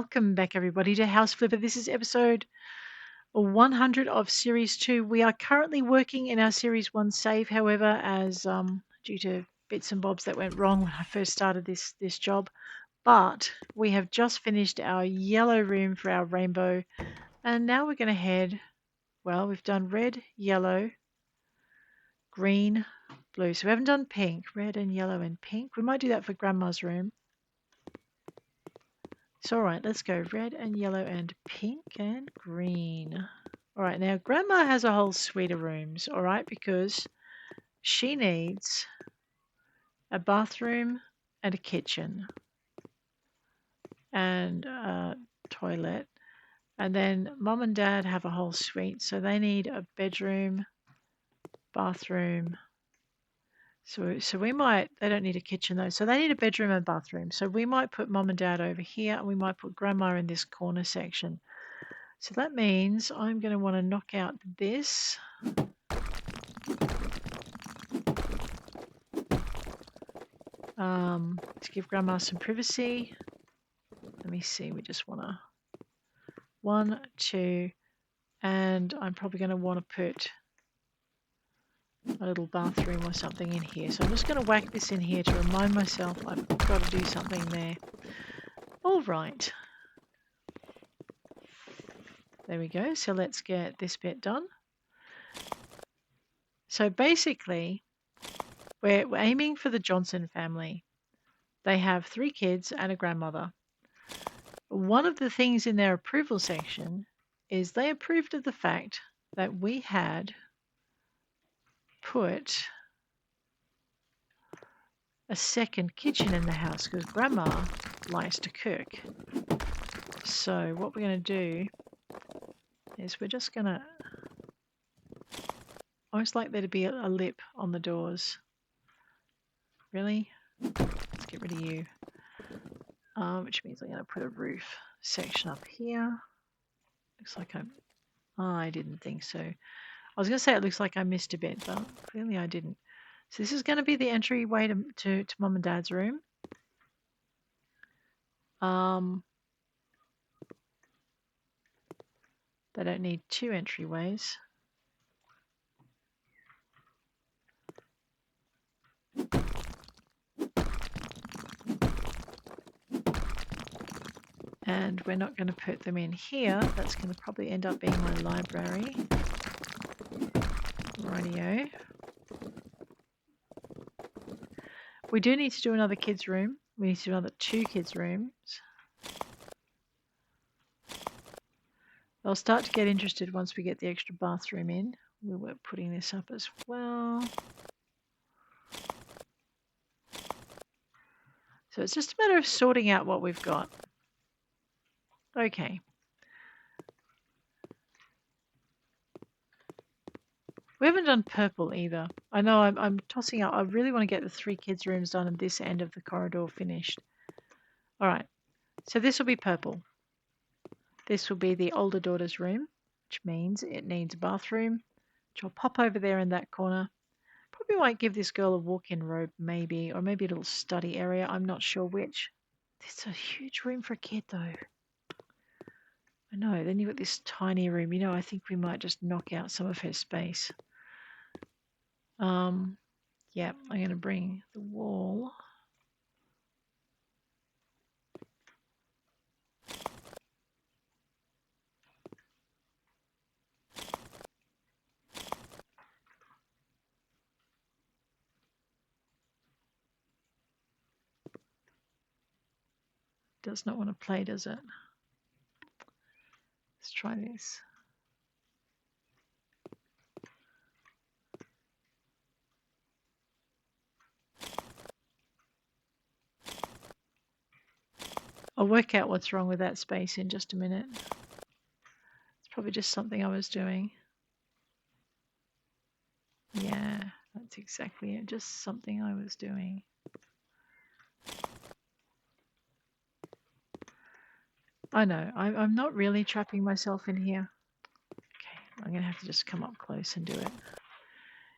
Welcome back, everybody, to House Flipper. This is episode 100 of Series 2. We are currently working in our Series 1 save, however, as due to bits and bobs that went wrong when I first started this job. But we have just finished our yellow room for our rainbow, and now we're going to head, well, we've done red, yellow, green, blue. So we haven't done pink, red and yellow and pink. We might do that for Grandma's room. So, all right, let's go red and yellow and pink and green. All right, now Grandma has a whole suite of rooms, all right, because she needs a bathroom and a kitchen and a toilet. And then Mom and Dad have a whole suite, so they need a bedroom, bathroom. So we might, they don't need a kitchen though, so they need a bedroom and bathroom. So we might put Mom and Dad over here, and we might put Grandma in this corner section. So that means I'm going to want to knock out this. To give Grandma some privacy. Let me see, we just want to 1, 2, and I'm probably going to want to put a little bathroom or something in here. So I'm just going to whack this in here to remind myself I've got to do something there. All right. There we go. So let's get this bit done. So basically, we're aiming for the Jonson family. They have 3 kids and a grandmother. One of the things in their approval section is they approved of the fact that we had put a second kitchen in the house because Grandma likes to cook. So what we're going to do is we're just going to, I always like there to be a lip on the doors. Really? Let's get rid of you. Which means I'm going to put a roof section up here. Looks like I didn't think so. I was going to say it looks like I missed a bit, but clearly I didn't. So this is going to be the entryway to Mom and Dad's room. They don't need 2 entryways. And we're not going to put them in here. That's going to probably end up being my library. Radio. We do need to do another kids' room. We need to do another 2 kids' rooms. They'll start to get interested once we get the extra bathroom in. We were putting this up as well. So it's just a matter of sorting out what we've got. Okay. We haven't done purple either. I know I'm tossing up. I really want to get the 3 kids' rooms done and this end of the corridor finished. All right. So this will be purple. This will be the older daughter's room, which means it needs a bathroom, which I'll pop over there in that corner. Probably might give this girl a walk-in robe maybe, or maybe a little study area. I'm not sure which. This is a huge room for a kid though. I know. Then you've got this tiny room. You know, I think we might just knock out some of her space. Yeah, I'm going to bring the wall. Does not want to play, does it? Let's try this. I'll work out what's wrong with that space in just a minute. It's probably just something I was doing. Yeah, that's exactly it. Just something I was doing. I know. I'm not really trapping myself in here. Okay, I'm going to have to just come up close and do it.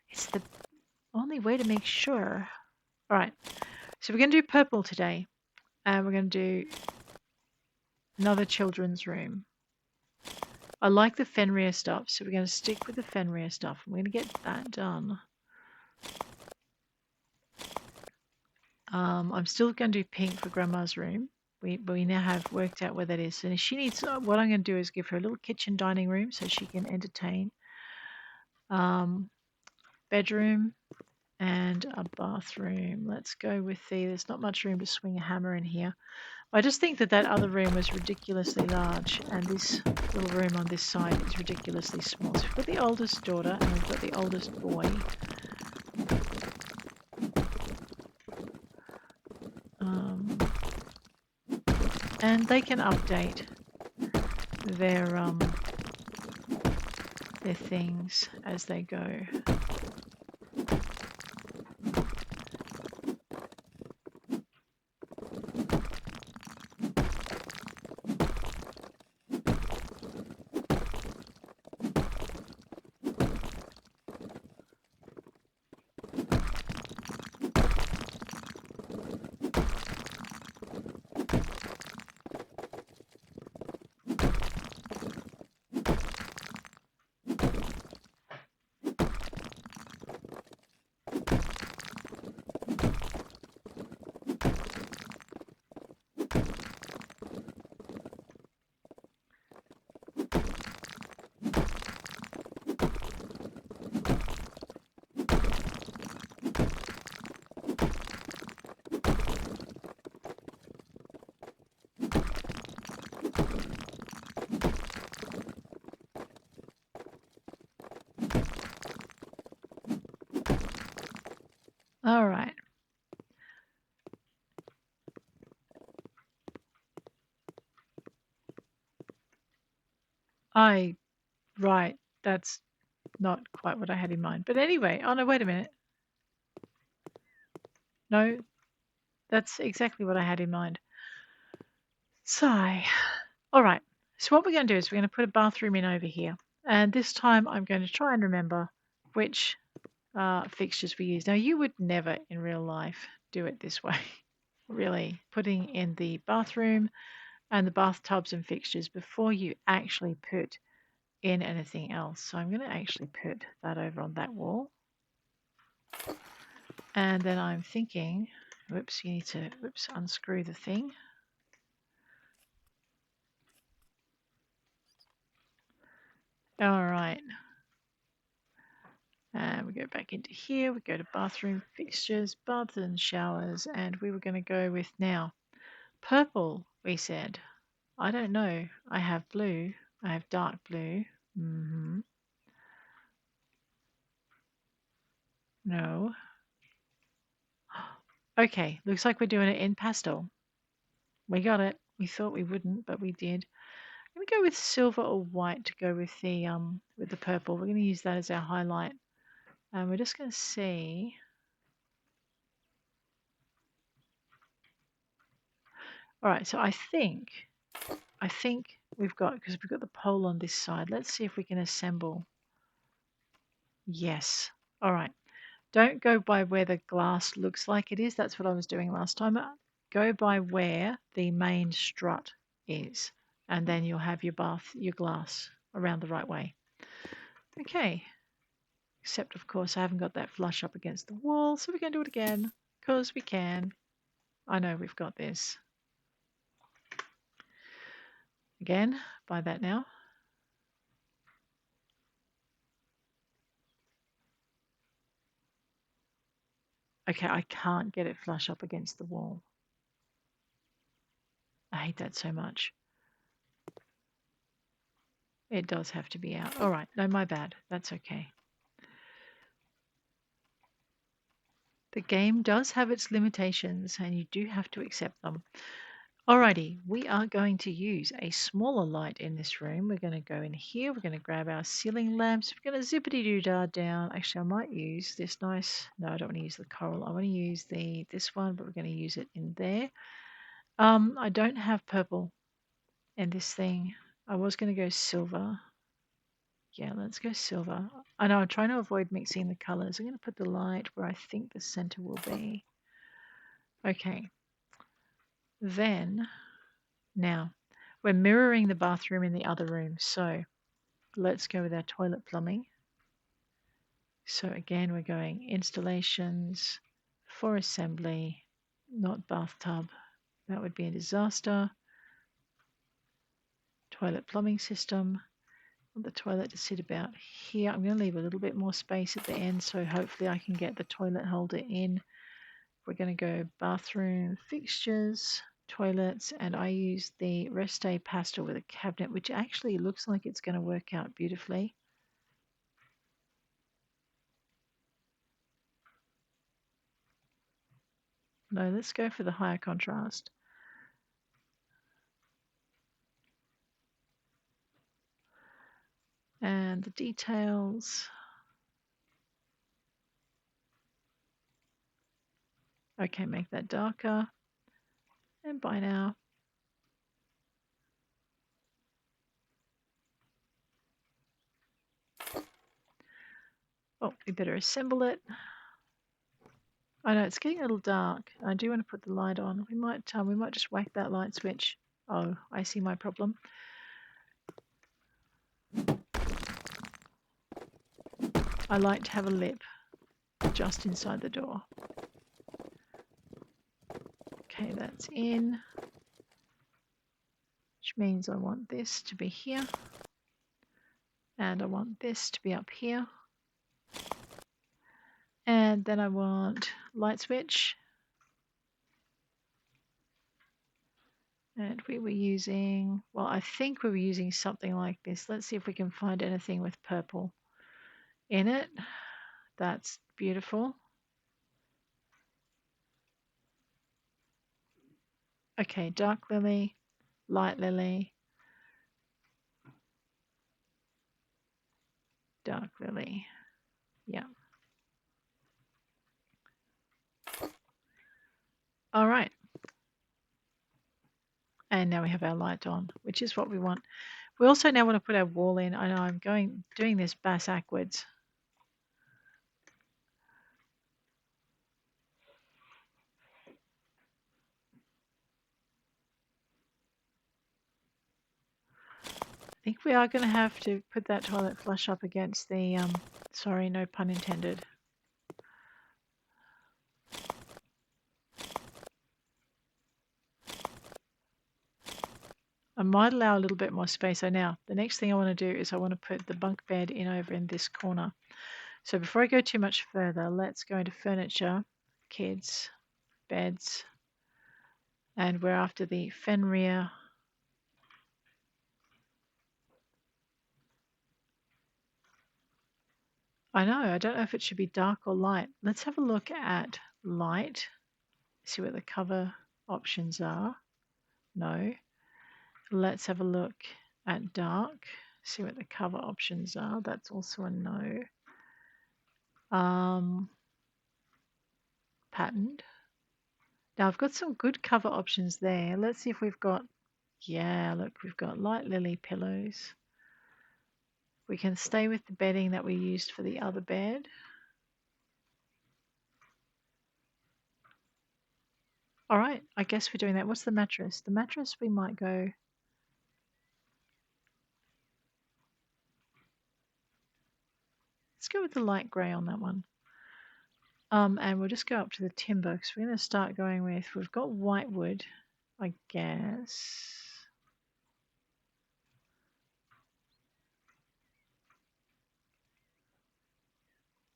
It's the only way to make sure. All right, so we're going to do purple today. And we're going to do another children's room. I like the Fenrir stuff, so we're going to stick with the Fenrir stuff. I'm going to get that done. I'm still going to do pink for Grandma's room. We now have worked out where that is. And she needs, what I'm going to do is give her a little kitchen dining room so she can entertain. Bedroom and a bathroom. Let's go with there's not much room to swing a hammer in here. I just think that that other room was ridiculously large, and this little room on this side is ridiculously small. So we've got the oldest daughter and we've got the oldest boy. And they can update their things as they go. All right. Right, that's not quite what I had in mind. But anyway, oh no, wait a minute. No, that's exactly what I had in mind. Sigh. All right, so what we're going to do is we're going to put a bathroom in over here. And this time I'm going to try and remember which fixtures we use. Now, you would never in real life do it this way, really, putting in the bathroom and the bathtubs and fixtures before you actually put in anything else. So I'm going to actually put that over on that wall. And then I'm thinking, whoops, you need to, unscrew the thing. All right. And we go back into here. We go to bathroom fixtures, baths and showers. And we were going to go with now purple, we said. I don't know. I have blue. I have dark blue. No. Okay, looks like we're doing it in pastel. We got it. We thought we wouldn't, but we did. I'm going to go with silver or white to go with the purple. We're going to use that as our highlight. And we're just going to see. All right, so I think we've got, because we've got the pole on this side. Let's see if we can assemble. Yes. All right. Don't go by where the glass looks like it is. That's what I was doing last time. Go by where the main strut is, and then you'll have your glass around the right way. Okay. Except, of course, I haven't got that flush up against the wall, so we're going to do it again, because we can. I know we've got this. Again, by that now. Okay, I can't get it flush up against the wall. I hate that so much. It does have to be out. All right, no, my bad. That's okay. The game does have its limitations and you do have to accept them. Alrighty, we are going to use a smaller light in this room. We're going to go in here. We're going to grab our ceiling lamps. We're going to zippity-doo-dah down. Actually, I might use this nice. No, I don't want to use the coral. I want to use this one, but we're going to use it in there. I don't have purple in this thing. I was going to go silver. Yeah, let's go silver. I know I'm trying to avoid mixing the colors. I'm going to put the light where I think the center will be. Okay. Then, now, We're mirroring the bathroom in the other room. So let's go with our toilet plumbing. So again, we're going installations for assembly, not bathtub. That would be a disaster. Toilet plumbing system. I want the toilet to sit about here. I'm going to leave a little bit more space at the end, so hopefully I can get the toilet holder in. We're going to go bathroom fixtures, toilets, and I use the Reste pasta with a cabinet, which actually looks like it's going to work out beautifully. No, let's go for the higher contrast. And the details. Okay, make that darker. And by now. Oh, we better assemble it. I know it's getting a little dark. I do want to put the light on. We might just whack that light switch. Oh, I see my problem. I like to have a lip just inside the door. Okay, that's in, which means I want this to be here, and I want this to be up here, and then I want light switch, and we were using, well, I think we were using something like this. Let's see if we can find anything with purple in it. That's beautiful. Okay, dark lily, light lily, dark lily. Yeah. All right. And now we have our light on, which is what we want. We also now want to put our wall in. I know I'm doing this backwards. I think we are going to have to put that toilet flush up against the, sorry, no pun intended. I might allow a little bit more space. So now the next thing I want to do is I want to put the bunk bed in over in this corner. So before I go too much further, let's go into furniture, kids, beds, and we're after the Fenrir. I know, I don't know if it should be dark or light. Let's have a look at light, see what the cover options are. No. Let's have a look at dark, see what the cover options are. That's also a no. Patterned. Now I've got some good cover options there. Let's see if we've got, yeah, look, we've got light lily pillows. We can stay with the bedding that we used for the other bed. All right, I guess we're doing that. What's the mattress? The mattress we might go. Let's go with the light grey on that one. And we'll just go up to the timber because we're going to start going with, we've got whitewood, I guess.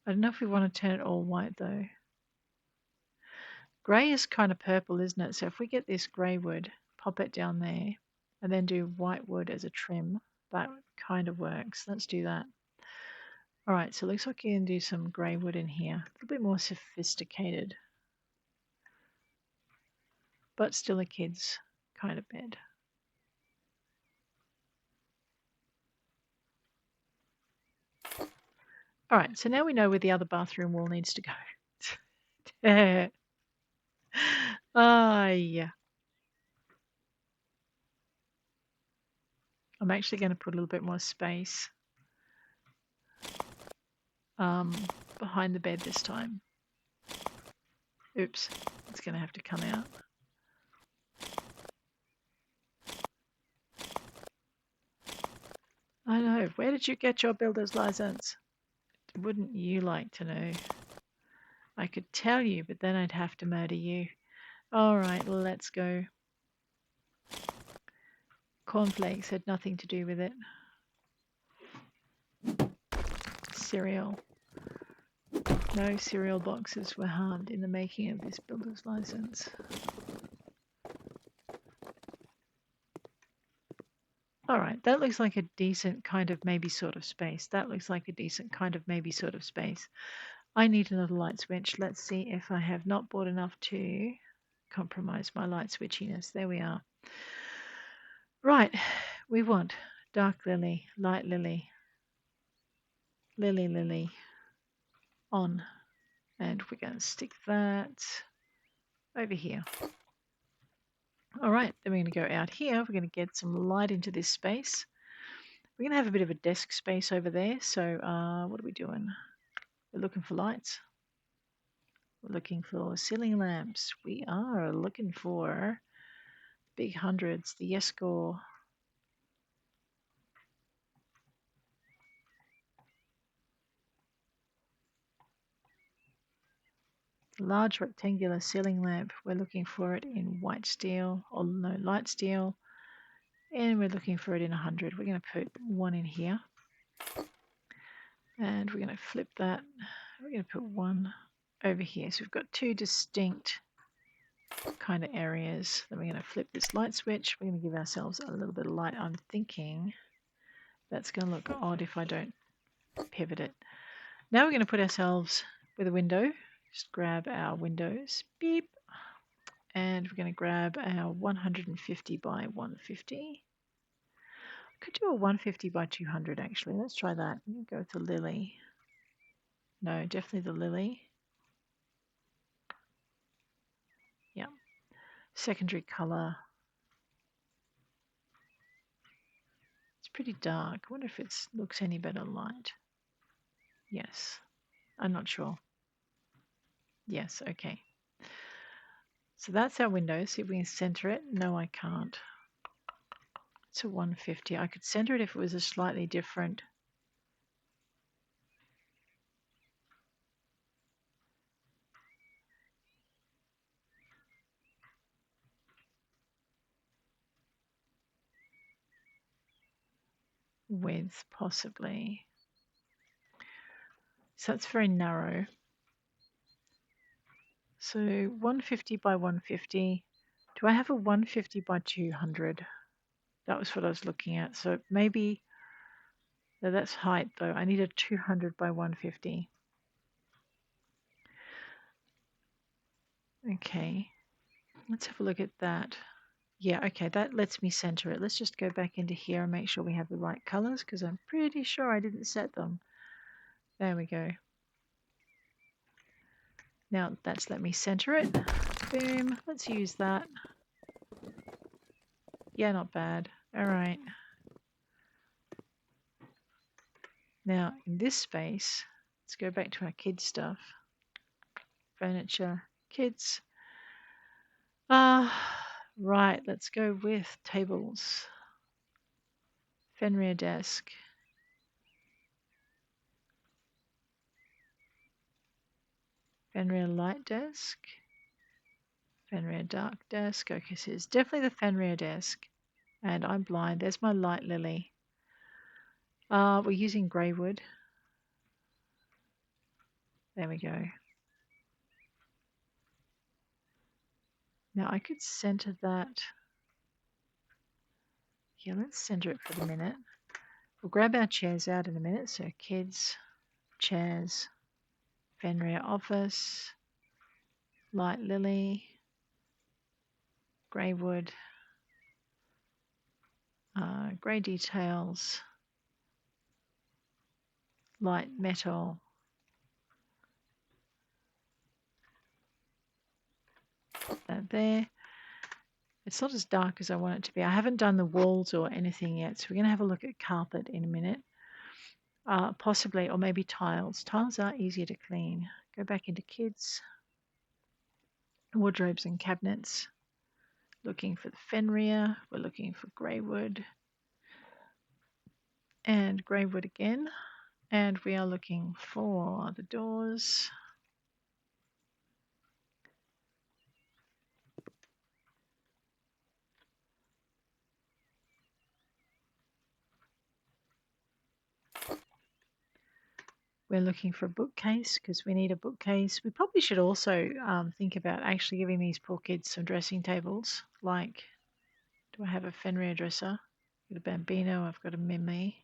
I don't know if we want to turn it all white though. Grey is kind of purple, isn't it? So if we get this grey wood, pop it down there, and then do white wood as a trim, that kind of works. Let's do that. All right, so it looks like you can do some grey wood in here. A little bit more sophisticated, but still a kid's kind of bed. All right, so now we know where the other bathroom wall needs to go. Yeah. I'm actually going to put a little bit more space behind the bed this time. Oops, it's going to have to come out. where did you get your builder's license? Wouldn't you like to know? I could tell you, but then I'd have to murder you. All right, let's go. Cornflakes had nothing to do with it. Cereal. No cereal boxes were harmed in the making of this builder's license. All right, that looks like a decent kind of maybe sort of space. That looks like a decent kind of maybe sort of space. I need another light switch. Let's see if I have not bought enough to compromise my light switchiness. There we are. Right, we want dark lily, light lily, lily on. And we're going to stick that over here. All right, then we're going to go out here. We're going to get some light into this space. We're going to have a bit of a desk space over there. So what are we doing? We're looking for lights. We're looking for ceiling lamps. We are looking for big hundreds, the yes score. Large rectangular ceiling lamp. We're looking for it in white steel, or no, light steel. And we're looking for it in 100. We're going to put one in here. And we're going to flip that. We're going to put one over here. So we've got two distinct kind of areas. Then we're going to flip this light switch. We're going to give ourselves a little bit of light. I'm thinking that's going to look odd if I don't pivot it. Now we're going to put ourselves with a window. Just grab our windows. Beep. And we're going to grab our 150 by 150. Could do a 150 by 200 actually. Let's try that. Go with the lily. No, definitely the lily. Yeah. Secondary color. It's pretty dark. I wonder if it looks any better light. Yes. I'm not sure. Yes, okay. So that's our window. See if we can center it. No, I can't. It's a 150. I could center it if it was a slightly different. Width, possibly. So it's very narrow. So 150 by 150. Do I have a 150 by 200? That was what I was looking at. So maybe, no, that's height though. I need a 200 by 150. Okay, let's have a look at that. Yeah, okay, that lets me center it. Let's just go back into here and make sure we have the right colors because I'm pretty sure I didn't set them. There we go. Now that's let me center it. Boom, let's use that. Yeah, not bad. All right. Now in this space, let's go back to our kids stuff. Furniture, kids. Right, let's go with tables. Fenrir desk. Fenrir light desk. Fenrir dark desk. Okay, so it's definitely the Fenrir desk. And I'm blind. There's my light lily. We're using grey wood. There we go. Now I could center that. Yeah, let's center it for the minute. We'll grab our chairs out in a minute. So kids, chairs, Fenrir office, light lily, grey wood, grey details, light metal. Put that there. It's not as dark as I want it to be. I haven't done the walls or anything yet, so we're going to have a look at carpet in a minute. Possibly, or maybe tiles. Tiles are easier to clean. Go back into kids, wardrobes and cabinets. Looking for the Fenrir. We're looking for grey wood. And grey wood again. And we are looking for the doors. We're looking for a bookcase because we need a bookcase. We probably should also think about actually giving these poor kids some dressing tables. Like, do I have a Fenrir dresser? I've got a Bambino, I've got a Mimi.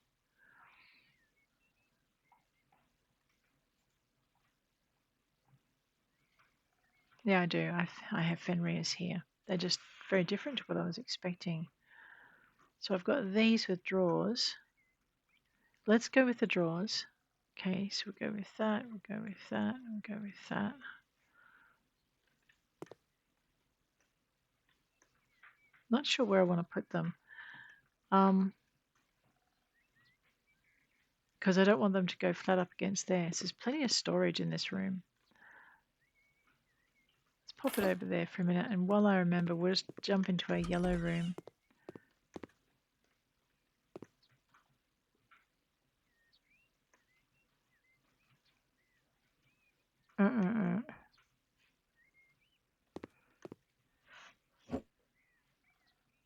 Yeah, I do. I have Fenrirs here. They're just very different to what I was expecting. So I've got these with drawers. Let's go with the drawers. Okay, so we'll go with that, we'll go with that, we'll go with that. Not sure where I want to put them. Because I don't want them to go flat up against there. So there's plenty of storage in this room. Let's pop it over there for a minute. And while I remember, we'll just jump into our yellow room.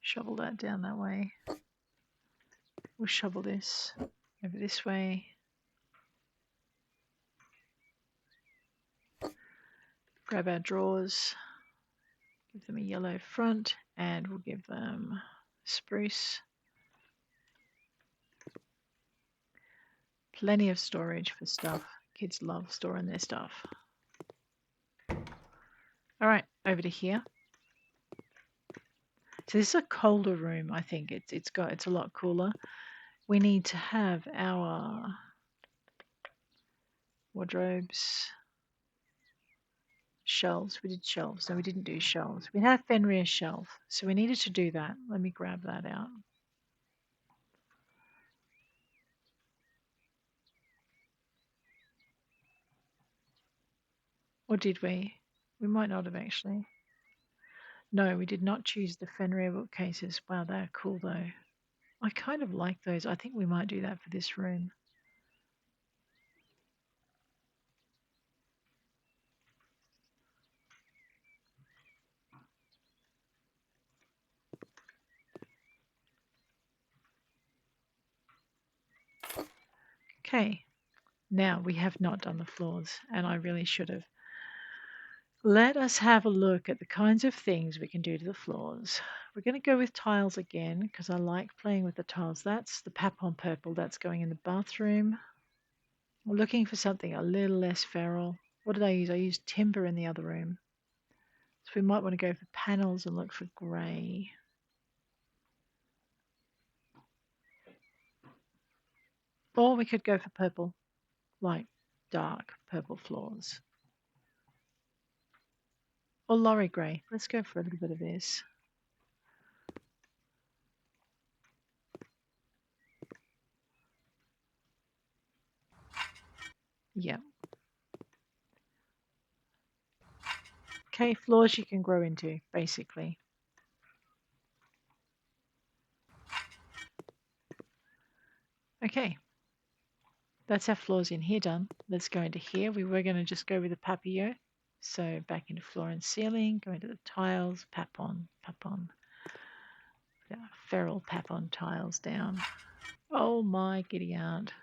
Shovel that down that way. We'll shovel this over this way. Grab our drawers. Give them a yellow front. And we'll give them spruce. Plenty of storage for stuff. Kids love storing their stuff. All right, over to here. So this is a colder room, I think. It's a lot cooler. We need to have our wardrobes, shelves. We did shelves. No, we didn't do shelves. We had Fenrir shelf, so we needed to do that. Let me grab that out. Or did we? We might not have actually. No, we did not choose the Fenrir bookcases. Wow, they're cool though. I kind of like those. I think we might do that for this room. Okay, now we have not done the floors, and I really should have. Let us have a look at the kinds of things we can do to the floors. We're going to go with tiles again because I like playing with the tiles. That's the Papon purple that's going in the bathroom. We're looking for something a little less feral. What did I use? I used timber in the other room. So we might want to go for panels and look for grey. Or we could go for purple, like dark purple floors. Or lorry grey. Let's go for a little bit of this. Yeah. Okay, floors you can grow into, basically. Okay. That's our floors in here done. Let's go into here. We were going to just go with the papillon. So back into floor and ceiling, go into the tiles, papon. Yeah, feral papon tiles down. Oh my giddy aunt.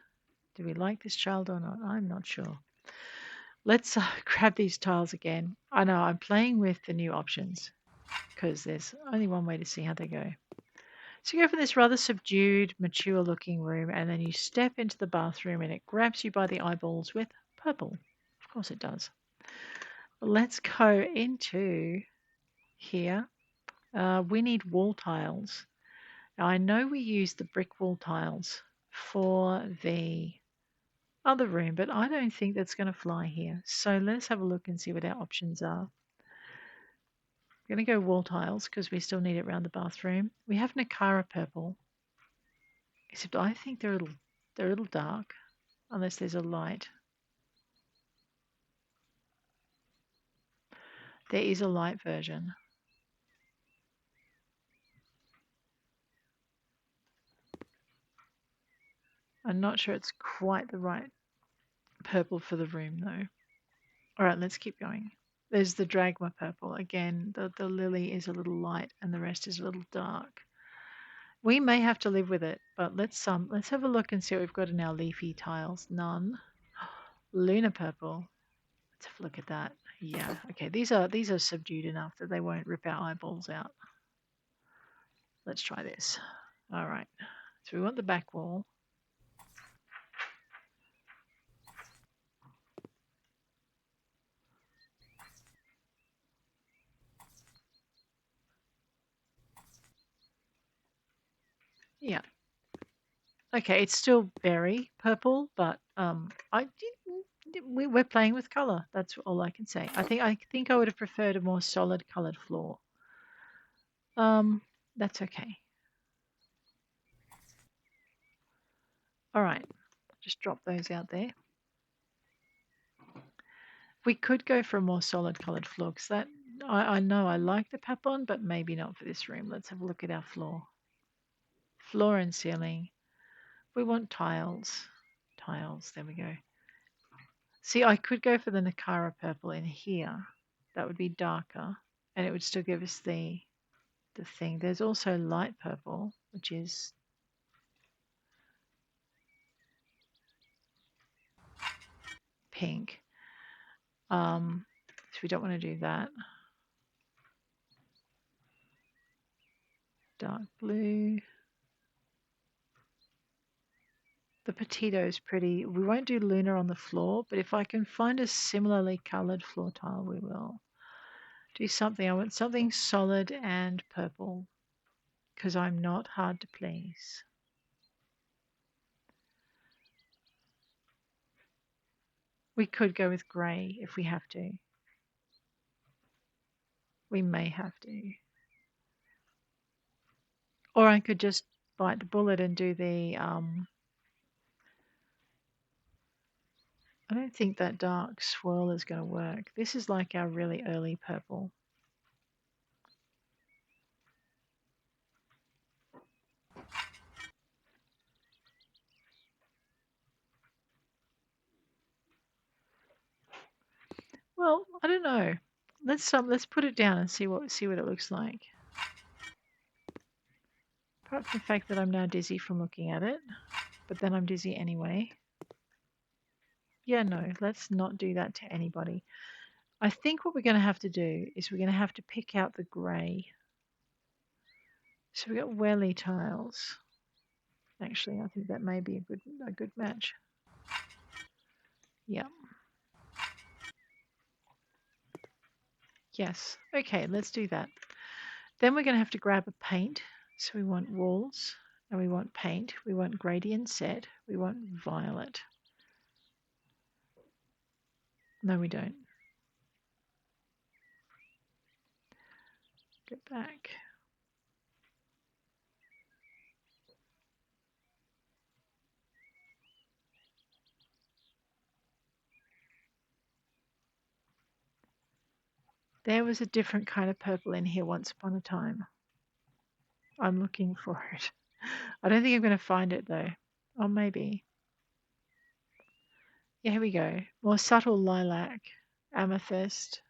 Do we like this child or not? I'm not sure. Let's grab these tiles again. I know I'm playing with the new options because there's only one way to see how they go. So you go for this rather subdued, mature looking room, and then you step into the bathroom and it grabs you by the eyeballs with purple. Of course it does. Let's go into here. We need wall tiles. Now I know we use the brick wall tiles for the other room, but I don't think that's going to fly here. So let's have a look and see what our options are. We're going to go wall tiles because we still need it around the bathroom. We have Nakara purple, except I think they're a little dark unless there's a light. There is a light version. I'm not sure it's quite the right purple for the room though. All right, let's keep going. There's the dragma purple. Again, the lily is a little light and the rest is a little dark. We may have to live with it, but let's have a look and see what we've got in our leafy tiles. None. Lunar purple. Let's have a look at that. Yeah, okay. These are subdued enough that they won't rip our eyeballs out. Let's try this. All right. So we want the back wall. Yeah. Okay, it's still very purple, but we're playing with color. That's all I can say. I think I would have preferred a more solid colored floor. Um, that's okay. All right, just drop those out there. We could go for a more solid colored floor because I know I like the papon, but maybe not for this room. Let's have a look at our floor. Floor and ceiling. We want tiles. Tiles. There we go. See, I could go for the Nakara purple in here. That would be darker, and it would still give us the thing. There's also light purple, which is pink. So we don't want to do that. Dark blue. The petito is pretty. We won't do lunar on the floor, but if I can find a similarly coloured floor tile, we will. Do something. I want something solid and purple because I'm not hard to please. We could go with grey if we have to. We may have to. Or I could just bite the bullet and do the I don't think that dark swirl is going to work. This is like our really early purple. Well, I don't know. Let's put it down and see what it looks like. Apart from the fact that I'm now dizzy from looking at it, but then I'm dizzy anyway. Yeah, no, let's not do that to anybody. I think what we're going to have to do is we're going to have to pick out the grey. So we got welly tiles. Actually, I think that may be a good match. Yeah. Yes. Okay, let's do that. Then we're going to have to grab a paint. So we want walls and we want paint. We want gradient set. We want violet. No, we don't. Go back. There was a different kind of purple in here once upon a time. I'm looking for it. I don't think I'm going to find it though. Or maybe. Yeah, here we go. More subtle lilac, amethyst,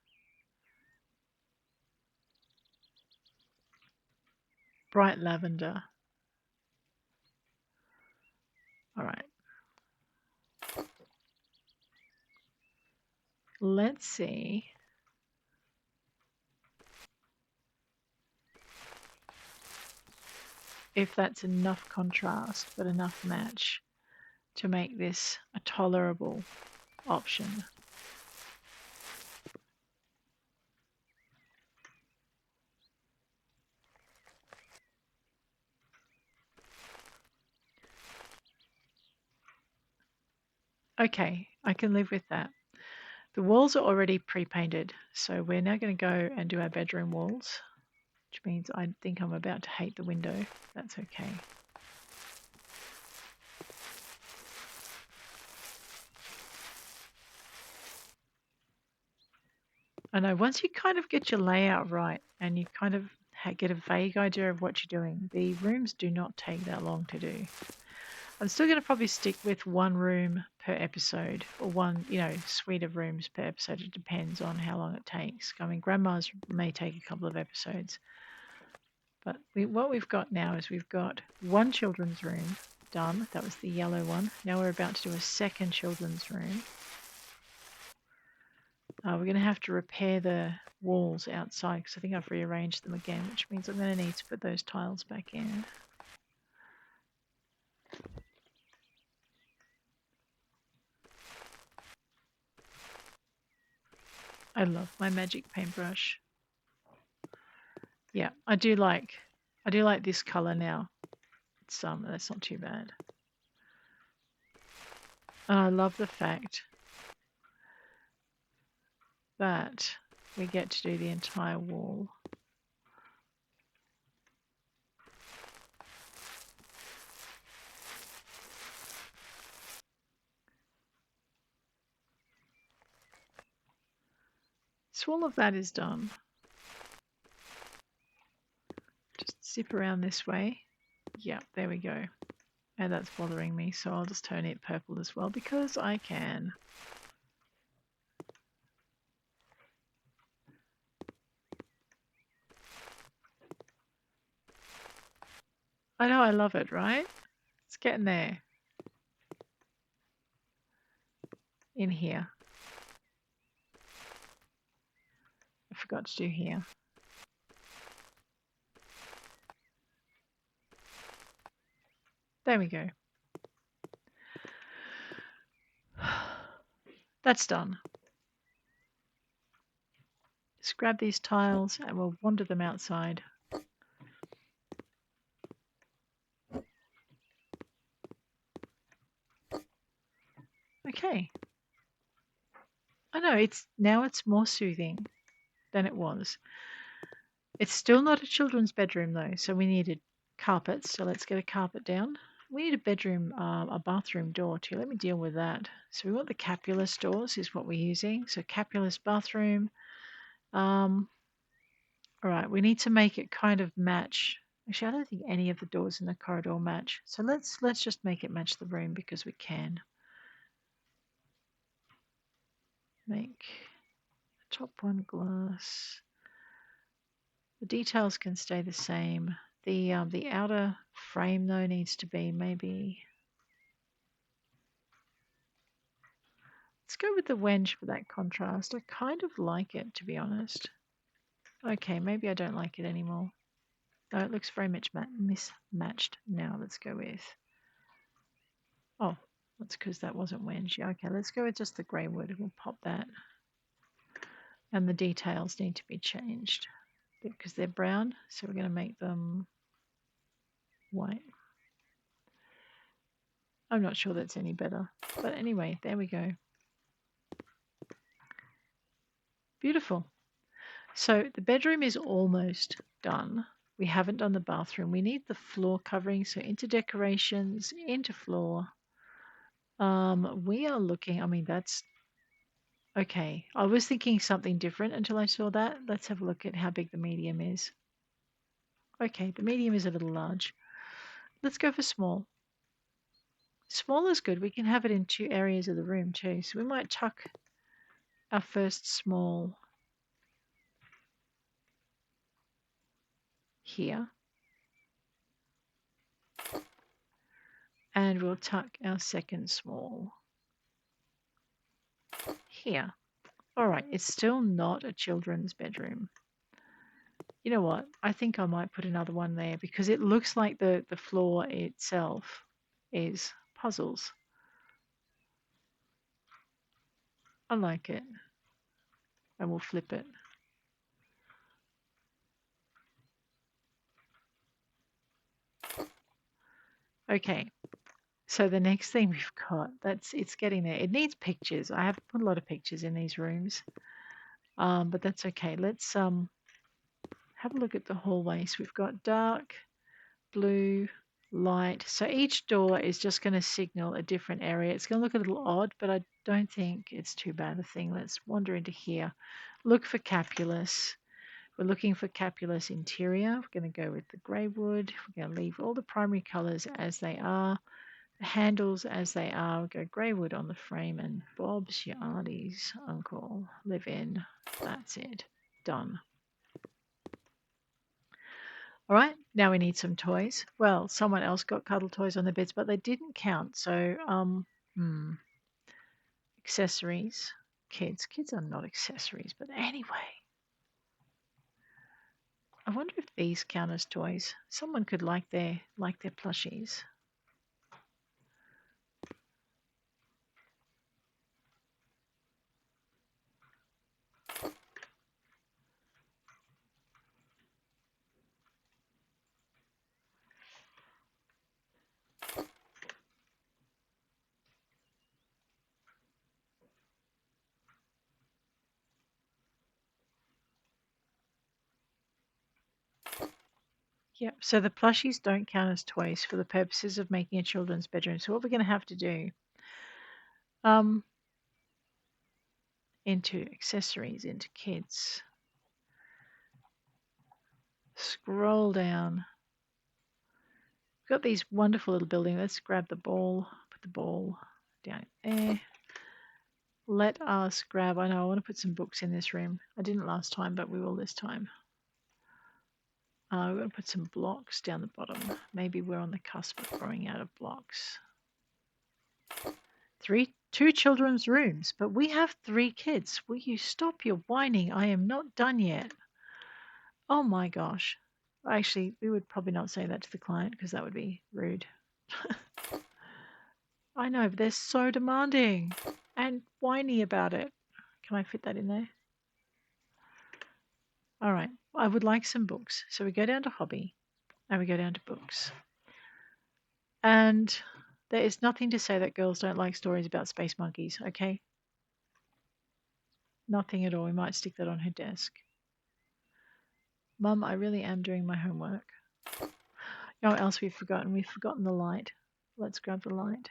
bright lavender. All right. Let's see. If that's enough contrast, but enough match to make this a tolerable option. Okay, I can live with that. The walls are already pre-painted, so we're now going to go and do our bedroom walls, which means I think I'm about to hate the window. That's okay. I know once you kind of get your layout right and you kind of get a vague idea of what you're doing, the rooms do not take that long to do. I'm still going to probably stick with one room per episode, or one, suite of rooms per episode. It depends on how long it takes. I mean, Grandma's may take a couple of episodes. But what we've got now is we've got one children's room done. That was the yellow one. Now we're about to do a second children's room. We're going to have to repair the walls outside because I think I've rearranged them again, which means I'm going to need to put those tiles back in. I love my magic paintbrush. Yeah, I do like this color now. It's that's not too bad. And I love the fact that we get to do the entire wall. So all of that is done. Just zip around this way. Yeah, there we go. And that's bothering me, so I'll just turn it purple as well because I can. I know, I love it, right? It's getting there. In here. I forgot to do here. There we go. That's done. Just grab these tiles and we'll wander them outside. Okay. I know, it's more soothing than it was. It's still not a children's bedroom though, so we needed carpets. So let's get a carpet down. We need a bathroom door too. Let me deal with that. So we want the capulus doors is what we're using. So capulus bathroom. All right, we need to make it kind of match. Actually, I don't think any of the doors in the corridor match. So let's just make it match the room because we can. Make the top one glass. The details can stay the same. The outer frame though needs to be maybe. Let's go with the wenge for that contrast. I kind of like it, to be honest. Okay, maybe I don't like it anymore. No, it looks very much mismatched now. Let's go with. Oh, that's because that wasn't wenge. Yeah, okay, let's go with just the grey wood. We'll pop that. And the details need to be changed because they're brown, so we're going to make them white. I'm not sure that's any better. But anyway, there we go. Beautiful. So the bedroom is almost done. We haven't done the bathroom. We need the floor covering. So into decorations, into floor. We are looking, I mean, that's okay. I was thinking something different until I saw that. Let's have a look at how big the medium is. Okay, the medium is a little large. Let's go for small. Small is good. We can have it in two areas of the room too. So we might tuck our first small here. And we'll tuck our second small here. All right, it's still not a children's bedroom. You know what? I think I might put another one there because it looks like the floor itself is puzzles. I like it. And we'll flip it. Okay, so the next thing we've got, it's getting there. It needs pictures. I have put a lot of pictures in these rooms, but that's okay. Let's have a look at the hallways. We've got dark, blue, light. So each door is just going to signal a different area. It's going to look a little odd, but I don't think it's too bad a thing. Let's wander into here. Look for capulus. We're looking for capulus interior. We're going to go with the grey wood. We're going to leave all the primary colours as they are. The handles as they are, we'll go grey wood on the frame and Bob's your auntie's uncle. Live in. That's it. Done. All right, now we need some toys. Well, someone else got cuddle toys on the beds, but they didn't count. So, accessories. Kids. Kids are not accessories, but anyway. I wonder if these count as toys. Someone could like their plushies. Yep. So the plushies don't count as toys for the purposes of making a children's bedroom. So what we're going to have to do, into accessories, into kids, scroll down. We've got these wonderful little buildings. Let's grab the ball, put the ball down there. Let us grab, I know I want to put some books in this room. I didn't last time, but we will this time. We're going to put some blocks down the bottom. Maybe we're on the cusp of growing out of blocks. Two children's rooms, but we have 3 kids. Will you stop your whining? I am not done yet. Oh my gosh. Actually, we would probably not say that to the client because that would be rude. I know, but they're so demanding and whiny about it. Can I fit that in there? All right. I would like some books. So we go down to hobby and we go down to books. And there is nothing to say that girls don't like stories about space monkeys, okay? Nothing at all. We might stick that on her desk. Mum, I really am doing my homework. You know what else we've forgotten? We've forgotten the light. Let's grab the light.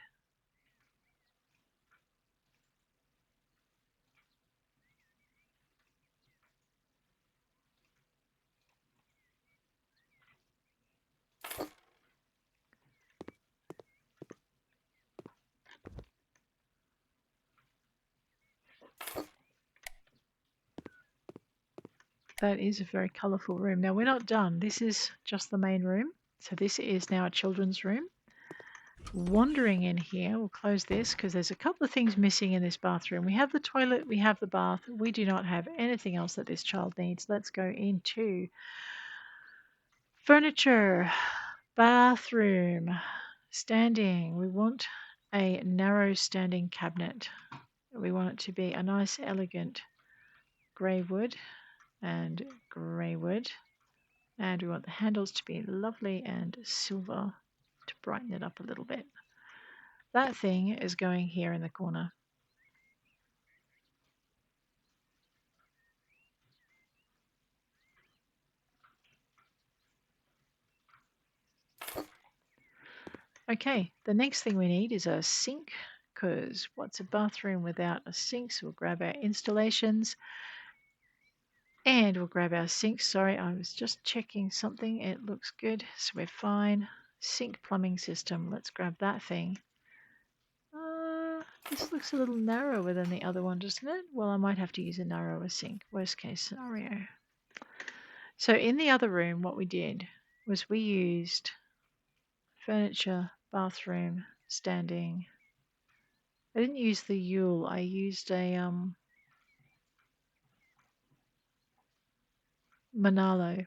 That is a very colourful room. Now, we're not done. This is just the main room. So this is now a children's room. Wandering in here, we'll close this because there's a couple of things missing in this bathroom. We have the toilet, we have the bath. We do not have anything else that this child needs. Let's go into furniture, bathroom, standing. We want a narrow standing cabinet. We want it to be a nice, elegant grey wood and grey wood. And we want the handles to be lovely and silver to brighten it up a little bit. That thing is going here in the corner. Okay, the next thing we need is a sink, because what's a bathroom without a sink? So we'll grab our installations and we'll grab our sink. Sorry, I was just checking something. It looks good, so we're fine. Sink plumbing system, let's grab that thing. This looks a little narrower than the other one, doesn't it? Well, I might have to use a narrower sink, worst case scenario. So in the other room, what we did was we used furniture, bathroom, standing. I didn't use the Yule. I used a Manalo,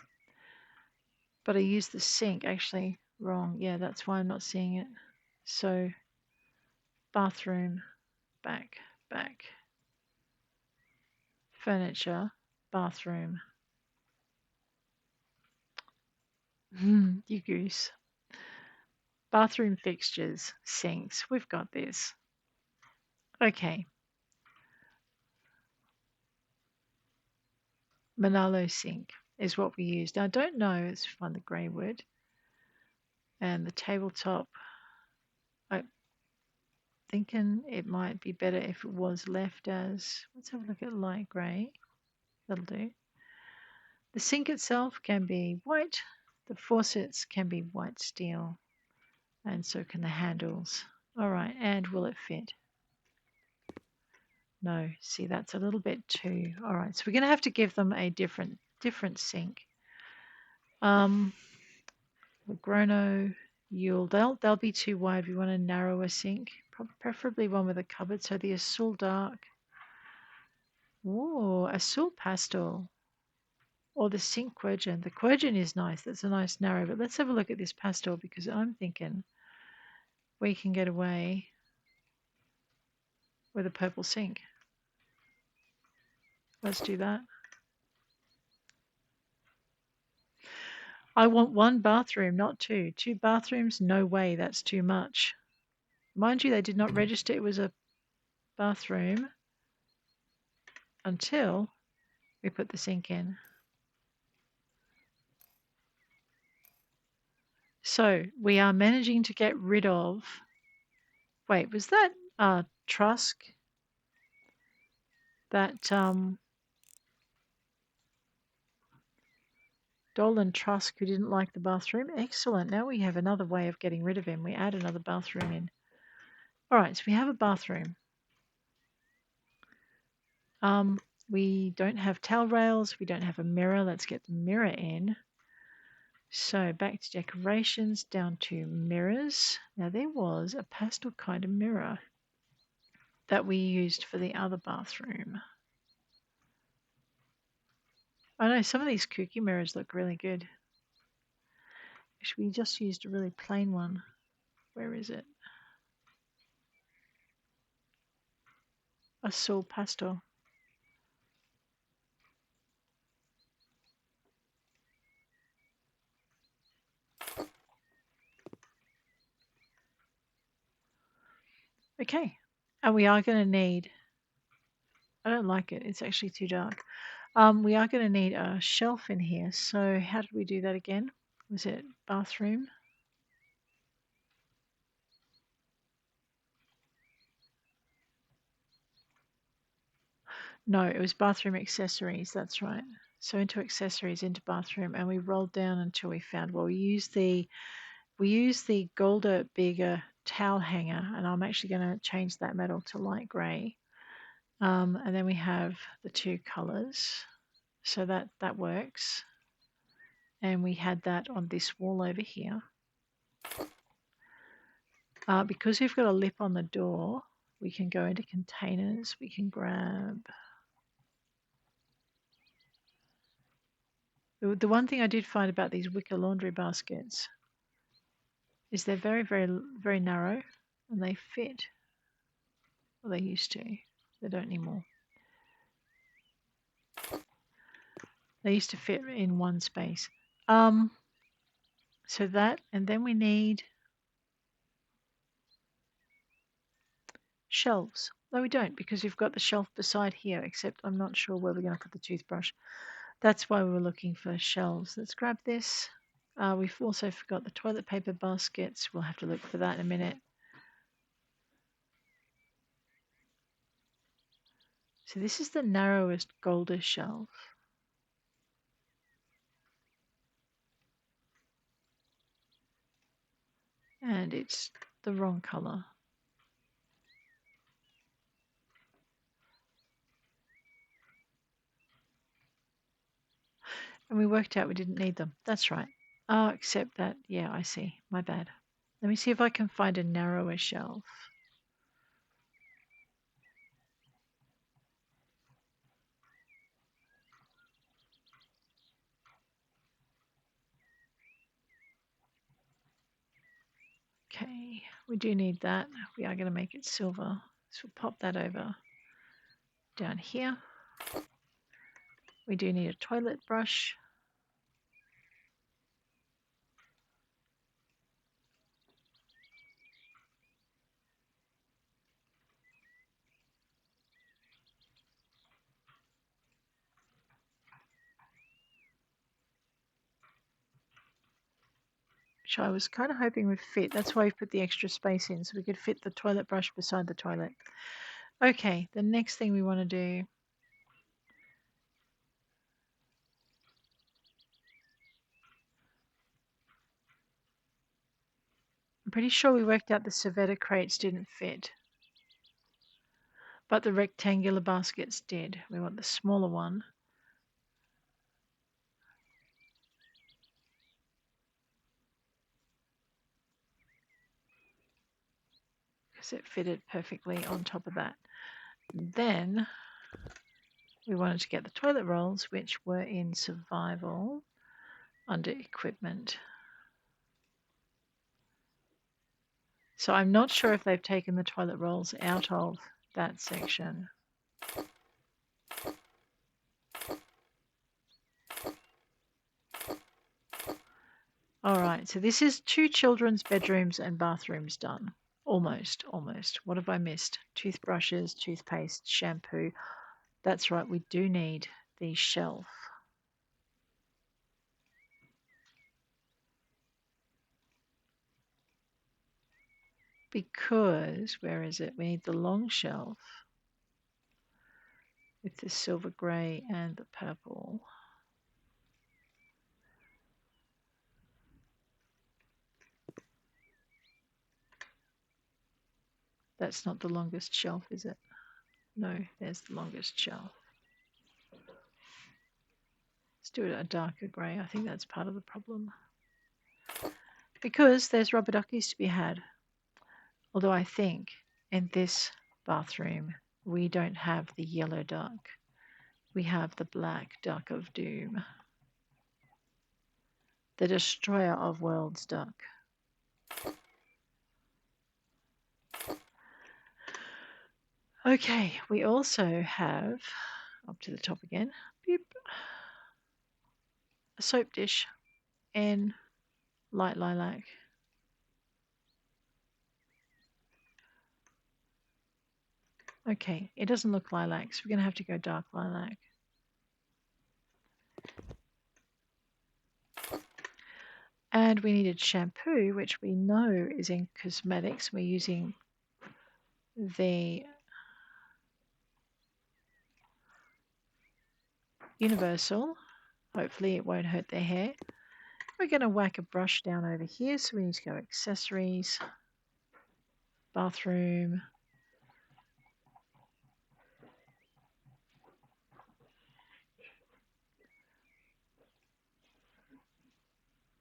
but I used the sink. Actually, wrong. Yeah, that's why I'm not seeing it. So, bathroom, back, furniture, bathroom. You goose. Bathroom fixtures, sinks. We've got this. Okay. Manalo sink is what we used. I don't know. Let's find the grey wood. And the tabletop. I'm thinking it might be better if it was left as, let's have a look at light grey. That'll do. The sink itself can be white. The faucets can be white steel. And so can the handles. All right, and will it fit? No, see, that's a little bit too. All right, so we're going to have to give them a different sink. The Grono, Yule, they'll be too wide. We want a narrower sink, preferably one with a cupboard. So the Azul Dark. Oh, Azul Pastel. Or the Sink Quergen. The Quergen is nice. That's a nice narrow. But let's have a look at this pastel because I'm thinking we can get away with a purple sink. Let's do that. I want one bathroom, not two. Two bathrooms? No way. That's too much. Mind you, they did not register it was a bathroom until we put the sink in. So we are managing to get rid of. Wait, was that Trusk? That Dolan Trusk who didn't like the bathroom? Excellent. Now we have another way of getting rid of him. We add another bathroom in. All right, so we have a bathroom. We don't have towel rails. We don't have a mirror. Let's get the mirror in. So back to decorations, down to mirrors. Now there was a pastel kind of mirror that we used for the other bathroom. I know some of these kooky mirrors look really good. Actually, we just used a really plain one. Where is it? Azul pastel. Okay, and we are going to need, I don't like it, it's actually too dark. We are going to need a shelf in here. So how did we do that again? Was it bathroom? No, it was bathroom accessories, that's right. So into accessories, into bathroom, and we rolled down until we found, well, we used the Golder Bigger towel hanger, and I'm actually going to change that metal to light grey. And then we have the two colours, so that works. And we had that on this wall over here. Because we've got a lip on the door, we can go into containers. We can grab. The one thing I did find about these wicker laundry baskets is they're very, very, very narrow, and they fit. Well, they used to. They don't anymore. They used to fit in one space. So that, and then we need shelves. No, we don't, because we've got the shelf beside here, except I'm not sure where we're going to put the toothbrush. That's why we were looking for shelves. Let's grab this. We've also forgot the toilet paper baskets. We'll have to look for that in a minute. So this is the narrowest Golder shelf. And it's the wrong color. And we worked out we didn't need them. That's right. Except that, yeah, I see. My bad. Let me see if I can find a narrower shelf. Okay, we do need that. We are going to make it silver. So we'll pop that over down here. We do need a toilet brush. Which I was kind of hoping would fit. That's why we put the extra space in so we could fit the toilet brush beside the toilet. Okay, the next thing we want to do I'm pretty sure we worked out the Cervetta crates didn't fit, but the rectangular baskets did. We want the smaller one. Because it fitted perfectly on top of that. Then we wanted to get the toilet rolls, which were in survival under equipment. So I'm not sure if they've taken the toilet rolls out of that section. All right, so this is 2 children's bedrooms and bathrooms done. Almost. What have I missed? Toothbrushes, toothpaste, shampoo. That's right, we do need the shelf. Because, where is it? We need the long shelf with the silver grey and the purple. That's not the longest shelf, is it? No, there's the longest shelf. Let's do it a darker grey. I think that's part of the problem. Because there's rubber duckies to be had. Although I think in this bathroom we don't have the yellow duck. We have the black duck of doom. The destroyer of worlds duck. Okay, we also have, up to the top again, beep, a soap dish in light lilac. Okay, it doesn't look lilac, so we're going to have to go dark lilac. And we needed shampoo, which we know is in cosmetics. We're using the universal. Hopefully it won't hurt their hair. We're going to whack a brush down over here, so we need to go accessories, bathroom,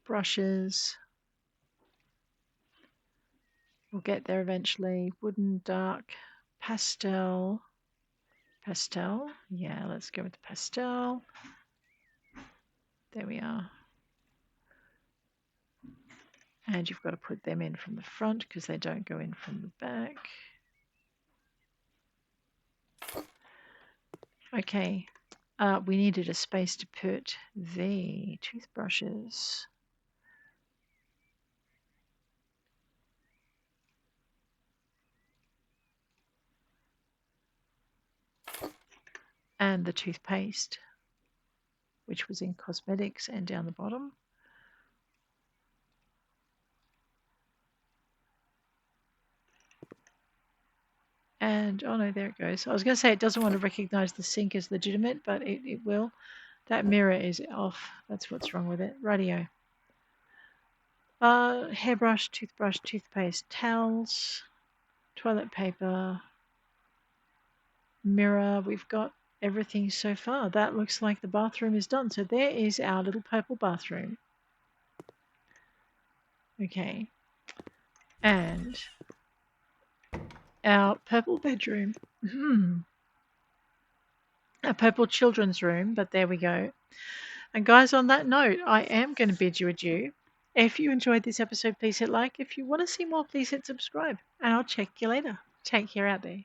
brushes. We'll get there eventually. Wooden, dark, pastel. Pastel. Yeah, let's go with the pastel. There we are. And you've got to put them in from the front because they don't go in from the back. Okay, we needed a space to put the toothbrushes. And the toothpaste, which was in cosmetics and down the bottom. And, oh no, there it goes. I was going to say it doesn't want to recognize the sink as legitimate, but it will. That mirror is off. That's what's wrong with it. Radio. Hairbrush, toothbrush, toothpaste, towels, toilet paper, mirror. We've got everything so far. That looks like the bathroom is done. So there is our little purple bathroom. Okay. And our purple bedroom. A purple children's room, but there we go. And guys, on that note, I am going to bid you adieu. If you enjoyed this episode, please hit like. If you want to see more, please hit subscribe. And I'll check you later. Take care out there.